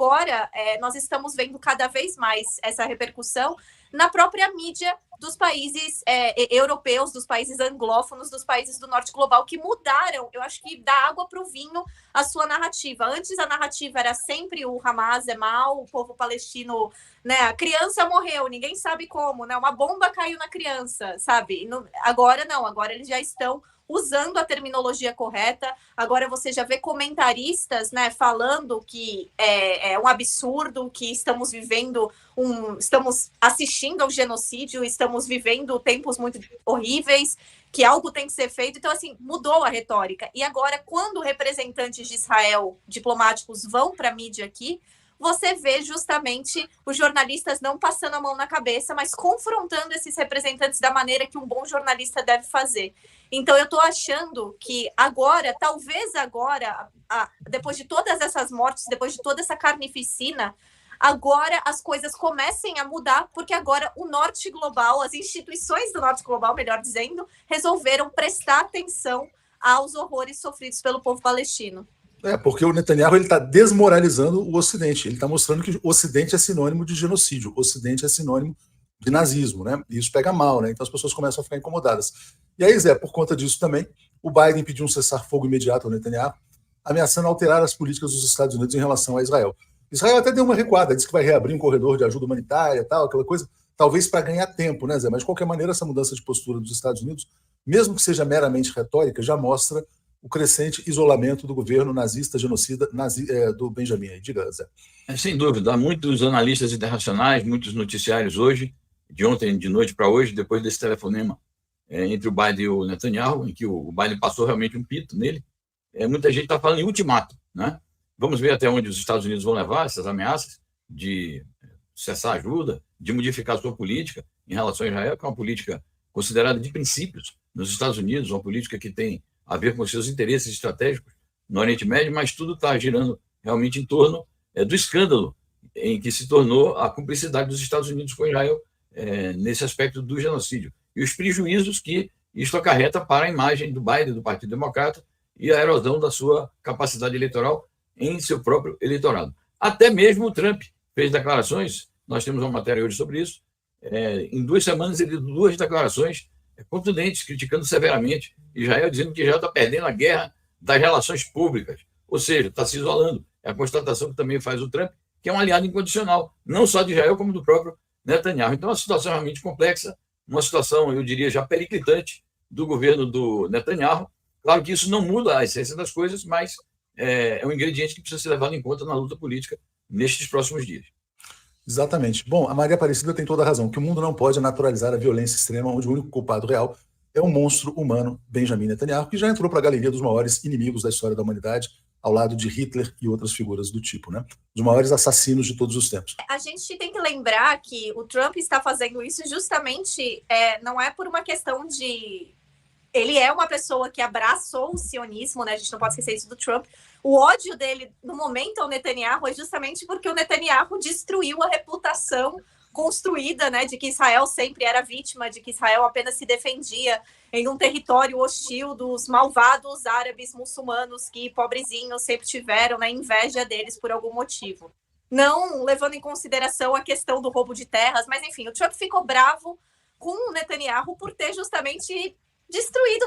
agora nós estamos vendo cada vez mais essa repercussão na própria mídia dos países europeus, dos países anglófonos, dos países do norte global, que mudaram, eu acho que da água para o vinho, a sua narrativa. Antes a narrativa era sempre o Hamas é mau, o povo palestino, né, a criança morreu, ninguém sabe como, né, uma bomba caiu na criança, sabe? Agora não, agora eles já estão usando a terminologia correta. Agora você já vê comentaristas, né, falando que é um absurdo, que estamos assistindo ao genocídio, estamos vivendo tempos muito horríveis, que algo tem que ser feito. Então, assim, mudou a retórica. E agora, quando representantes de Israel, diplomáticos, vão para a mídia aqui, você vê justamente os jornalistas não passando a mão na cabeça, mas confrontando esses representantes da maneira que um bom jornalista deve fazer. Então, eu estou achando que agora, talvez agora, depois de todas essas mortes, depois de toda essa carnificina, agora as coisas comecem a mudar, porque agora o norte global, as instituições do norte global, melhor dizendo, resolveram prestar atenção aos horrores sofridos pelo povo palestino. Porque o Netanyahu está desmoralizando o Ocidente. Ele está mostrando que o Ocidente é sinônimo de genocídio, o Ocidente é sinônimo de nazismo, né? E isso pega mal, né? Então as pessoas começam a ficar incomodadas. E aí, Zé, por conta disso também, o Biden pediu um cessar-fogo imediato ao Netanyahu, ameaçando alterar as políticas dos Estados Unidos em relação a Israel. Israel até deu uma recuada, disse que vai reabrir um corredor de ajuda humanitária e tal, aquela coisa, talvez para ganhar tempo, né, Zé? Mas, de qualquer maneira, essa mudança de postura dos Estados Unidos, mesmo que seja meramente retórica, já mostra o crescente isolamento do governo nazista, genocida do Benjamin. Diga, Zé. Sem dúvida, há muitos analistas internacionais, muitos noticiários hoje, de ontem de noite para hoje, depois desse telefonema entre o Biden e o Netanyahu, em que o Biden passou realmente um pito nele, muita gente está falando em ultimato, né? Vamos ver até onde os Estados Unidos vão levar essas ameaças de cessar ajuda, de modificar a sua política em relação a Israel, que é uma política considerada de princípios nos Estados Unidos, uma política que tem a ver com seus interesses estratégicos no Oriente Médio, mas tudo está girando realmente em torno do escândalo em que se tornou a cumplicidade dos Estados Unidos com Israel nesse aspecto do genocídio e os prejuízos que isto acarreta para a imagem do Biden, do Partido Democrata, e a erosão da sua capacidade eleitoral em seu próprio eleitorado. Até mesmo o Trump fez declarações, nós temos uma matéria hoje sobre isso, em 2 semanas ele deu 2 declarações contundentes, criticando severamente Israel, dizendo que Israel está perdendo a guerra das relações públicas, ou seja, está se isolando. É a constatação que também faz o Trump, que é um aliado incondicional, não só de Israel, como do próprio Netanyahu. Então, é uma situação realmente complexa, uma situação, eu diria, já periclitante do governo do Netanyahu. Claro que isso não muda a essência das coisas, mas é um ingrediente que precisa ser levado em conta na luta política nestes próximos dias. Exatamente. Bom, a Maria Aparecida tem toda a razão, que o mundo não pode naturalizar a violência extrema, onde o único culpado real é o monstro humano Benjamin Netanyahu, que já entrou para a galeria dos maiores inimigos da história da humanidade, ao lado de Hitler e outras figuras do tipo, né? Dos maiores assassinos de todos os tempos. A gente tem que lembrar que o Trump está fazendo isso justamente, não é por uma questão de... Ele é uma pessoa que abraçou o sionismo, né? A gente não pode esquecer isso do Trump. O ódio dele, no momento, ao Netanyahu é justamente porque o Netanyahu destruiu a reputação construída, né, de que Israel sempre era vítima, de que Israel apenas se defendia em um território hostil dos malvados árabes muçulmanos que, pobrezinhos, sempre tiveram, né, inveja deles por algum motivo. Não levando em consideração a questão do roubo de terras, mas, enfim, o Trump ficou bravo com o Netanyahu por ter justamente destruído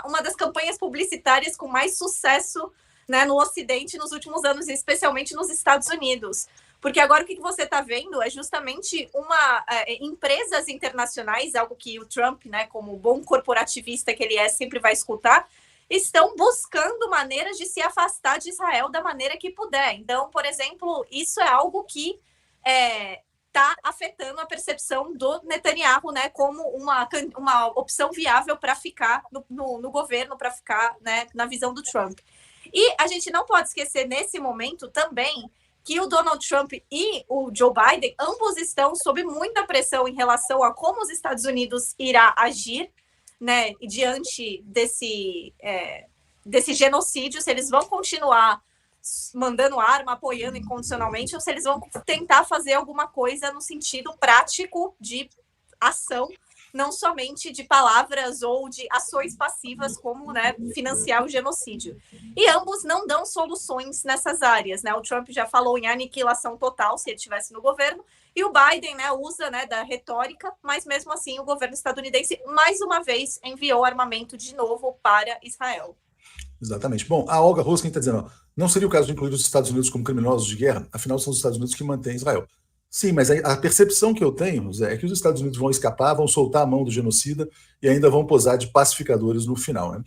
uma das campanhas publicitárias com mais sucesso, né, no Ocidente nos últimos anos, especialmente nos Estados Unidos. Porque agora o que você está vendo é justamente empresas internacionais, algo que o Trump, né, como bom corporativista que ele sempre vai escutar, estão buscando maneiras de se afastar de Israel da maneira que puder. Então, por exemplo, isso é algo que está afetando a percepção do Netanyahu, né, como uma opção viável para ficar no governo, para ficar, né, na visão do Trump. E a gente não pode esquecer nesse momento também que o Donald Trump e o Joe Biden, ambos estão sob muita pressão em relação a como os Estados Unidos irá agir, né, diante desse genocídio, se eles vão continuar mandando arma, apoiando incondicionalmente, ou se eles vão tentar fazer alguma coisa no sentido prático de ação não somente de palavras ou de ações passivas, como, né, financiar o genocídio. E ambos não dão soluções nessas áreas, né? O Trump já falou em aniquilação total se ele estivesse no governo, e o Biden, né, usa, né, da retórica, mas mesmo assim o governo estadunidense, mais uma vez, enviou armamento de novo para Israel. Exatamente. Bom, a Olga Hoskin está dizendo, ó, não seria o caso de incluir os Estados Unidos como criminosos de guerra? Afinal, são os Estados Unidos que mantêm Israel. Sim, mas a percepção que eu tenho, Zé, é que os Estados Unidos vão escapar, vão soltar a mão do genocida e ainda vão posar de pacificadores no final, né?